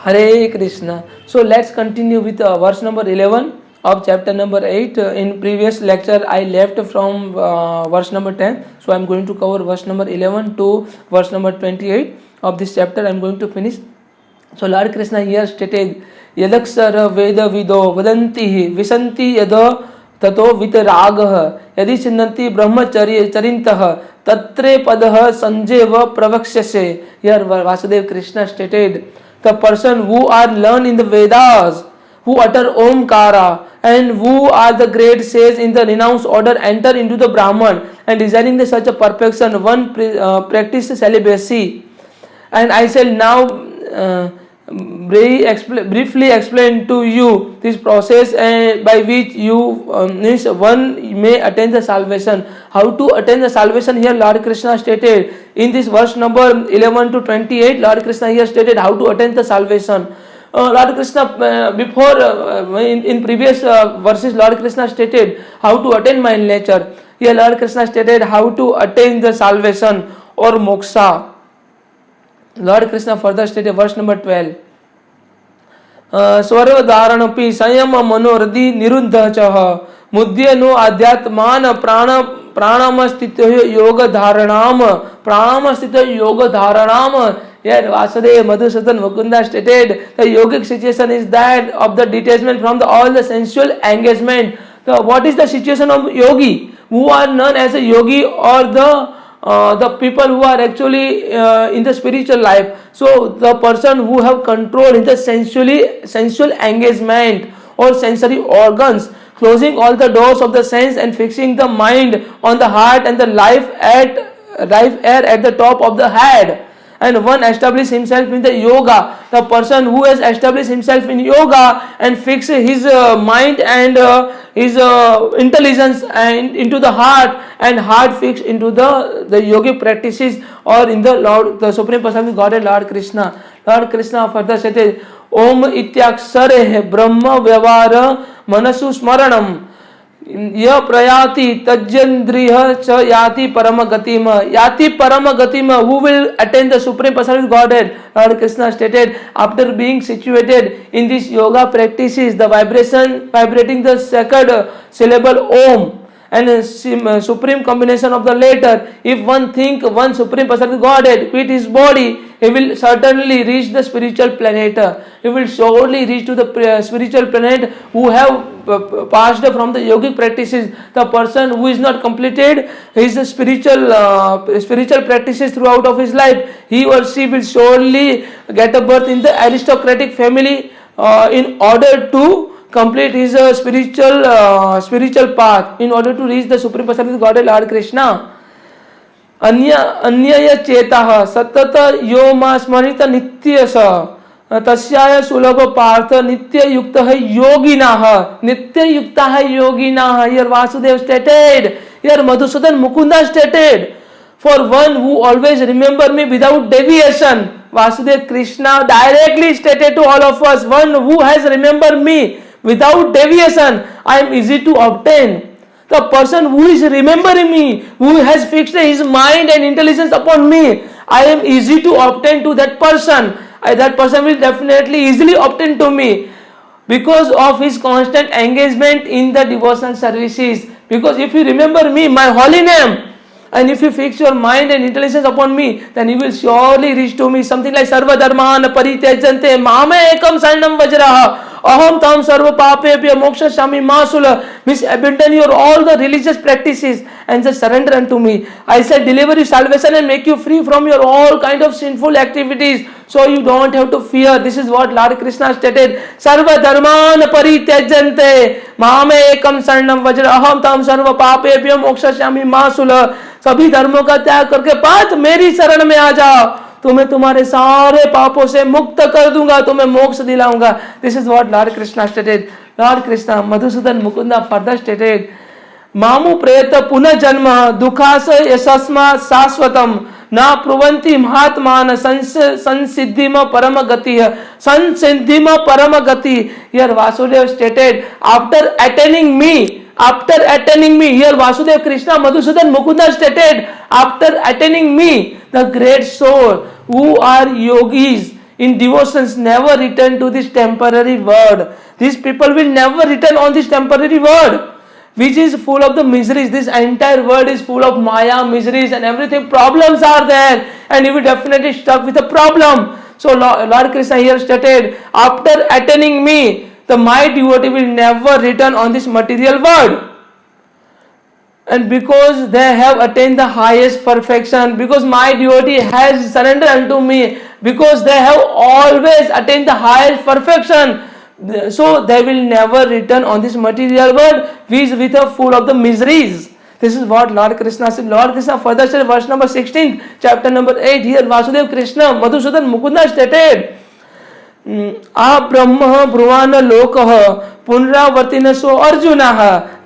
Hare Krishna. So let's continue with verse number 11 of chapter number 8. In previous lecture I left from verse number 10. So I am going to cover verse number 11 to verse number 28 of this chapter. I am going to finish. So Lord Krishna here stated, Yadaksara Veda Vido Vadanti Visanti Yada Tato Vitaragah Yadi Chinnanti Brahmacharya Charintah Tatre Padah Sanjeva Pravakshase. Here Vasudeva Krishna stated, the person who are learned in the Vedas, who utter Omkara, and who are the great sages in the renounced order enter into the Brahman, and desiring the such a perfection, one practice celibacy. And I shall now briefly explain to you this process by which one may attain the salvation. How to attain the salvation? Here Lord Krishna stated in this verse number 11 to 28. Lord Krishna here stated how to attain the salvation. Lord Krishna before in previous verses Lord Krishna stated how to attain my nature. Here Lord Krishna stated how to attain the salvation or moksha. Lord Krishna further stated verse number 12. Swarvadharanaphi Sayama Manoradhi Niruddhachaha Mudyano Adhyatman Pranamastitya Yoga Yoga Dharanam. Here Vasudeva Madhusudan Mukunda stated the yogic situation is that of the detachment from all the sensual engagement. What is the situation of yogi? Who are known as a yogi or the people who are actually in the spiritual life. So the person who have control in the sensual engagement or sensory organs, closing all the doors of the sense and fixing the mind on the heart and the life air at the top of the head. And one establish himself in the yoga. The person who has established himself in yoga and fix his mind and his intelligence and into the heart, and heart fixed into the yogic practices or in the Supreme Personality Godhead Lord Krishna. Lord Krishna further said, Om Ityaksare Brahma Vyavara Manasu Smaranam Ya Prayati Tajandriha Cha Yati Paramagatima. Yati Paramagatima, who will attain the Supreme Personality Godhead. Lord Krishna stated, after being situated in this yoga practices, the vibrating the sacred syllable Om and supreme combination of the latter, if one think one Supreme Personality Godhead quit his body, he will certainly reach the spiritual planet. He will surely reach to the spiritual planet who have passed from the yogic practices. The person who is not completed his spiritual practices throughout of his life, he or she will surely get a birth in the aristocratic family in order to complete his spiritual path, in order to reach the Supreme Personality Godhead Lord Krishna. Anyaya चेता सतत यो मा स्मरित नित्य स तस्याय सुलभ पार्थ नित्य युक्त है योगिना. Here Vasudeva stated, here Madhusudan Mukunda stated, for one who always remember me without deviation. Vasudeva Krishna directly stated to all of us, one who has remembered me without deviation, I am easy to obtain. The person who is remembering me, who has fixed his mind and intelligence upon me, I am easy to obtain to that person. That person will definitely easily obtain to me because of his constant engagement in the devotional services. Because if you remember me, my holy name, and if you fix your mind and intelligence upon me, then you will surely reach to me. Something like Sarva Dharman Parityajante Mame Ekam Sarnam Vajraha Aham Tam Sarva Papebhya Moksha Shami Masula. Means abandon your all the religious practices and just surrender unto me. I shall deliver you salvation and make you free from your all kind of sinful activities. So you don't have to fear. This is what Lord Krishna stated. Sarva Dharman Parityajante Mame Ekam Sarnam Vajra Aham Tam Sarva Papebhya Moksha Shami Masula. सभी धर्मों का त्याग करके पात मेरी शरण में आ जाओ, तुम्हें तुम्हारे सारे पापों से मुक्त कर दूंगा, तुम्हें मोक्ष दिलाऊंगा. This is what Lord Krishna stated. Lord Krishna Madhusudan Mukunda further stated, मामु प्रेत पुनः जन्म दुखास यशस्मा शाश्वतम ना प्रुवंती महात्मान संसिद्धिम परम गति. संसिद्धिम परम गति. Here Vasudev stated, after attaining me, here Vasudeva Krishna Madhusudan Mukunda stated, after attaining me, the great soul who are yogis in devotions never return to this temporary world. These people will never return on this temporary world, which is full of the miseries. This entire world is full of Maya, miseries and everything. Problems are there, and you will definitely stuck with a problem. So Lord Krishna here stated, after attaining me, my devotee will never return on this material world. And because they have attained the highest perfection, because my devotee has surrendered unto me, because they have always attained the highest perfection, so they will never return on this material world which is with a full of the miseries. This is what Lord Krishna said. Lord Krishna further said, verse number 16, chapter number 8, here Vasudeva Krishna Madhusudan Mukunda stated, ब्रह्म ब्रुवान लोक पुनरावर्तिन सो अर्जुन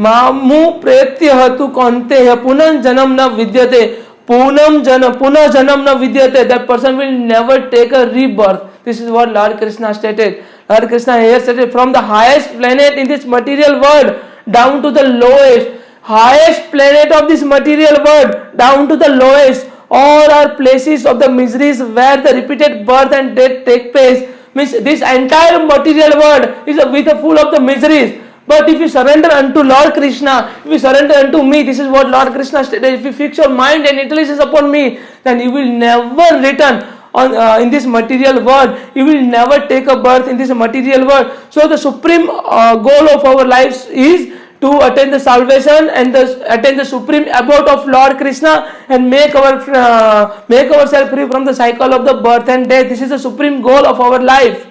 मामु प्रेत्य तु कौन्ते पुनः जन्म न विद्यते पुनः जन्म न विद्यते. That person will never take a rebirth. This is what Lord Krishna stated. Lord Krishna here stated, from the highest planet in this material world down to the lowest, highest planet of this material world down to the lowest, all are places of the miseries where the repeated birth and death take place. Means this entire material world is with a full of the miseries. But if you surrender unto Lord Krishna, if you surrender unto me, this is what Lord Krishna stated, if you fix your mind and intelligence upon me, then you will never return on in this material world. You will never take a birth in this material world. So the supreme goal of our lives is to attain the salvation and attain the supreme abode of Lord Krishna and make ourselves free from the cycle of the birth and death. This is the supreme goal of our life.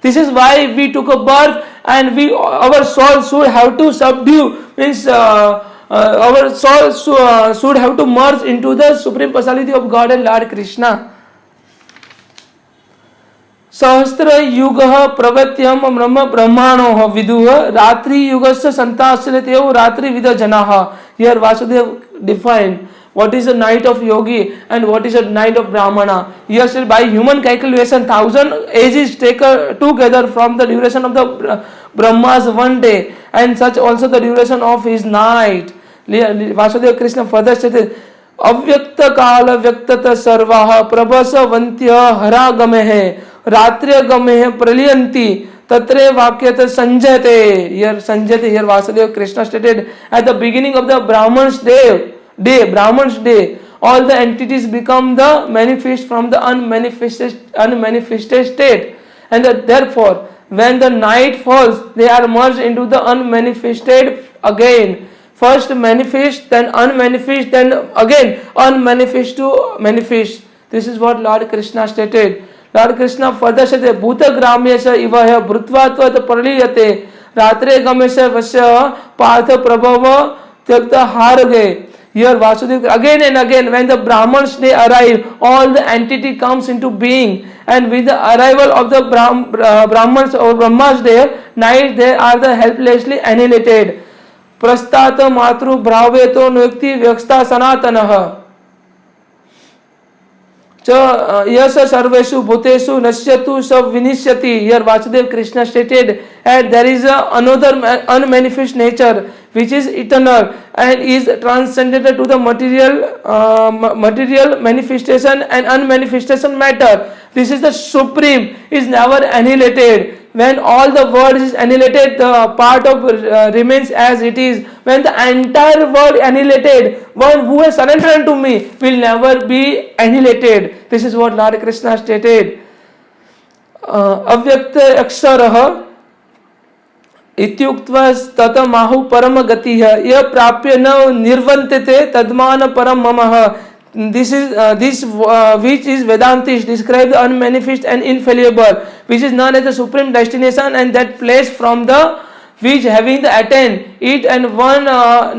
This is why we took a birth, and our soul should have to subdue, means our soul should have to merge into the supreme personality of God and Lord Krishna. सहस्त्र युग प्रवत्यम ब्रह्म ब्रह्माणो विदुः रात्रि युगस्य संताश्रितेव रात्रि with जनाः. Here Vasudeva defined what is the night of yogi and what is the night of brahmana. Here said, by human calculation 1000 ages taken together from the duration of the Brahma's one day, and such also the duration of his night. Vasudeva Krishna further stated, अव्यक्त काल व्यक्तत सर्वाः प्रभसवन्त्य हरागमे है रात्र्यगमे है प्रलियन्ति तत्रे वाक्यत संजयते. Here संजयते, here Vasudeva Krishna stated, at the beginning of the Brahman's day, all the entities become the manifest from the unmanifested state, and therefore when the night falls, they are merged into the unmanifested again. First manifest, then unmanifest, then again unmanifest to manifest. This is what Lord Krishna stated. Lord Krishna further stated, Bhutagramyasya ivaya bhrutvatvat parliyate ratre gamesya vasya partha prabhava tyakta harage. Here Vasudeva again and again, when the Brahman's day arrive, all the entity comes into being, and with the arrival of the Brahman's or Brahma's day, night they are the helplessly annihilated. प्रस्तात मातृ भ्रावेतो नुक्ति व्यक्ता सनातनः च यश सर्वेषु भूतेषु नश्यतु सब विनिश्यति. Here Vasudeva Krishna stated, and there is another unmanifest nature which is eternal and is transcendent to the material manifestation and unmanifestation matter. This is the supreme, is never annihilated. When all the world is annihilated, the part of remains as it is. When the entire world annihilated, one who has surrendered unto me will never be annihilated. This is what Lord Krishna stated. Avyakta aksharaha इत्युक्त्वा ततमाहु परम गतिः यः प्राप्य न निर्वन्तते तद्मान परम ममः. This which is Vedantish describe the unmanifest and infallible, which is known as the supreme destination, and that place from the which having the attain it and one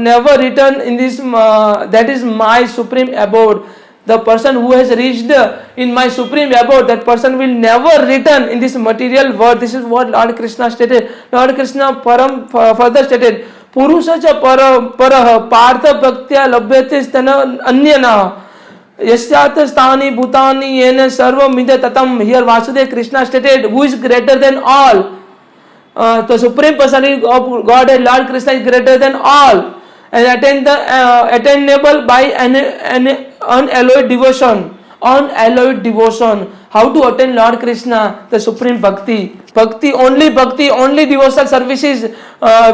never return in this that is my supreme abode. The person who has reached in my supreme abode, that person will never return in this material world. This is what Lord Krishna stated. Lord Krishna further stated, Purushacha parah partha bhaktya labhyate stana anyana yasyat sthani bhutani yena sarva midya tatam. Here Vasudeva Krishna stated, who is greater than all. The supreme personality of God and Lord Krishna is greater than all, and attainable by an unalloyed devotion. How to attain Lord Krishna? The supreme bhakti. Bhakti, only devotional services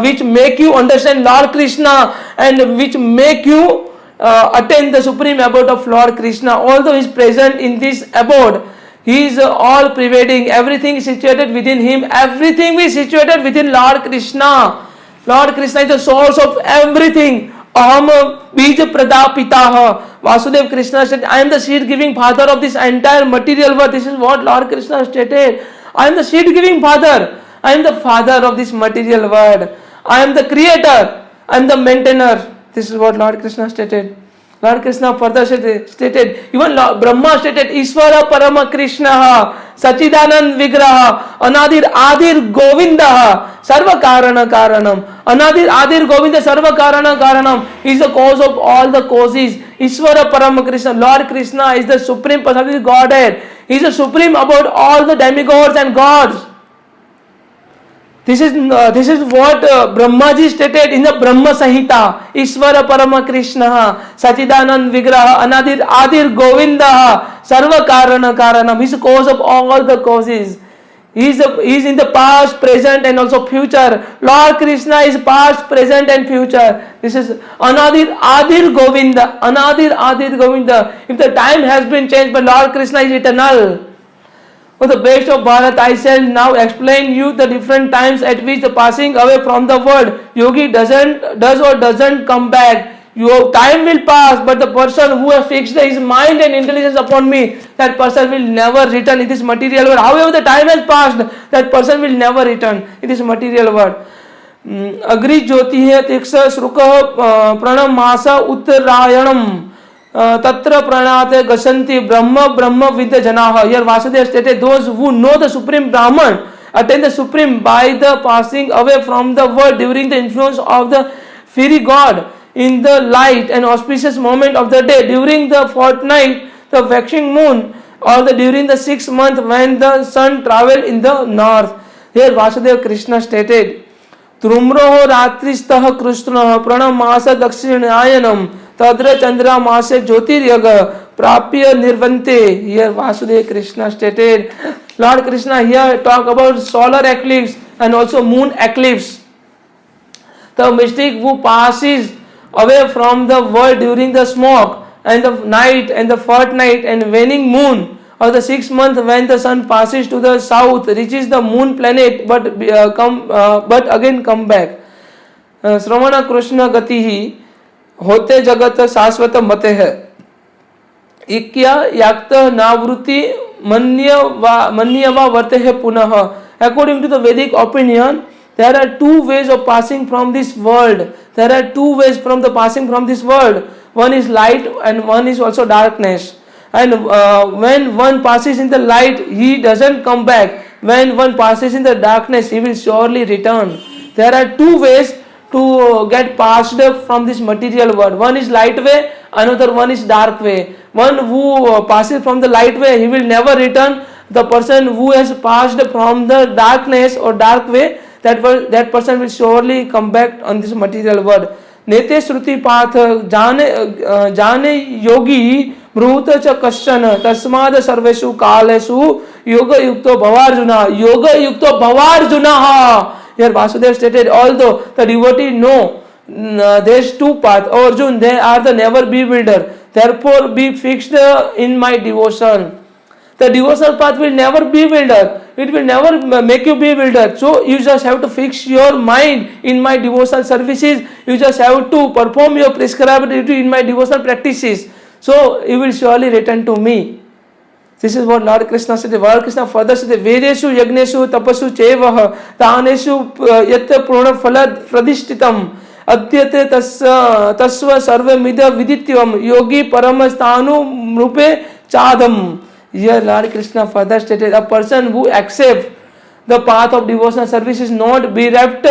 which make you understand Lord Krishna and which make you attain the supreme abode of Lord Krishna. Although he is present in this abode, he is all pervading, everything is situated within him, everything is situated within Lord Krishna. Lord Krishna is the source of everything. Aham bij pradapitah. Vasudev Krishna said, I am the seed giving father of this entire material world. This is what Lord Krishna stated. I am the seed giving father. I am the father of this material world. I am the creator. I am the maintainer. This is what Lord Krishna stated. Lord Krishna further stated, even Lord Brahma stated, Ishvara Parama Krishna, Sachidanand Vigraha, Anadir Adir Govinda, Sarva Karana Karanam. Anadir Adir Govinda, Sarva Karana Karanam is the cause of all the causes. Ishvara Parama Krishna, Lord Krishna is the supreme personality of Godhead. He is the supreme about all the demigods and gods. This is what Brahmaji stated in the Brahma Samhita. Ishvara Parama Krishna, Sachidanand Vigraha, Anadir Adir Govinda, Sarva Karana Karanam. He is the cause of all the causes. He is in the past, present and also future. Lord Krishna is past, present and future. This is Anadir Adir Govinda. Anadir Adir Govinda. If the time has been changed, but Lord Krishna is eternal. For the best of Bharat, I shall now explain you the different times at which the passing away from the world. Yogi does or doesn't come back. Your time will pass, but the person who has fixed his mind and intelligence upon me, that person will never return in this material world. However, the time has passed, that person will never return in this material world. Agri Jyoti hai tiksa sruka pranam masa uttarayanam. Tatra pranate gasanti brahma vidya janaha. Here Vasudeva stated, those who know the supreme Brahman attain the supreme by the passing away from the world during the influence of the fiery god in the light and auspicious moment of the day, during the fortnight, the waxing moon, or during the 6th month when the sun travel in the north. Here Vasudeva Krishna stated, Trumroho ratristah krushnah pranam masa dakshinayanam Tadra Chandra Mase Jyotiryaga Prapya Nirvante. Here Vasudeva Krishna stated, Lord Krishna here talk about solar eclipse and also moon eclipse. The mystic who passes away from the world during the smoke and the night and the fortnight and waning moon, or the 6th month when the sun passes to the south, reaches the moon planet but again come back. Sravana Krishna Gatihi होते जगत शाश्वत मते है इक्या याक्त नावृत्ति मन्यवा वर्ते है पुनः. According to the Vedic opinion, there are two ways of passing from this world. There are two ways from the passing from this world. One is light and one is also darkness. And when one passes in the light, he doesn't come back. When one passes in the darkness, he will surely return. There are two ways to get passed from this material world. One is light way, another one is dark way. One who passes from the light way, he will never return. The person who has passed from the darkness or dark way, that person will surely come back on this material world. Nete Shruti Path Jane Yogi Bhruta cha Kashana Tasmad Sarveshu Kalesu Yoga Yukto Bhavarjuna. Yoga Yukto Bhavarjuna. Here Vasudeva stated, although the devotee know there is two paths, Arjun, they are the never bewildered. Therefore be fixed in my devotion. The devotional path will never bewilder. It will never make you bewildered. So you just have to fix your mind in my devotional services. You just have to perform your prescribed duty in my devotional practices. So you will surely return to me. This is what Lord Krishna said. Lord Krishna further said, Vedeshu yagneshu tapasu chevah taneshu yat purna phala pradishtitam adyate tasva sarva midha vidityam yogi paramastanu rupe chadam. Here Lord Krishna further stated, a person who accepts the path of devotional service is not bereft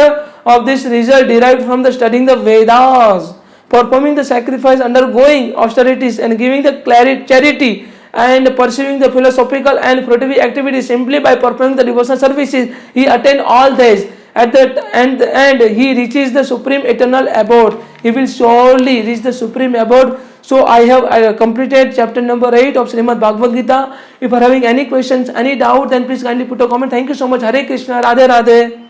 of this result derived from the studying the Vedas, performing the sacrifice, undergoing austerities and giving the charity and pursuing the philosophical and productive activities. Simply by performing the devotional services, he attains all this. At the end, he reaches the supreme eternal abode. He will surely reach the supreme abode. So I have completed chapter number 8 of Srimad Bhagavad Gita. If you are having any questions, any doubt, then please kindly put a comment. Thank you so much. Hare Krishna, Radhe Radhe.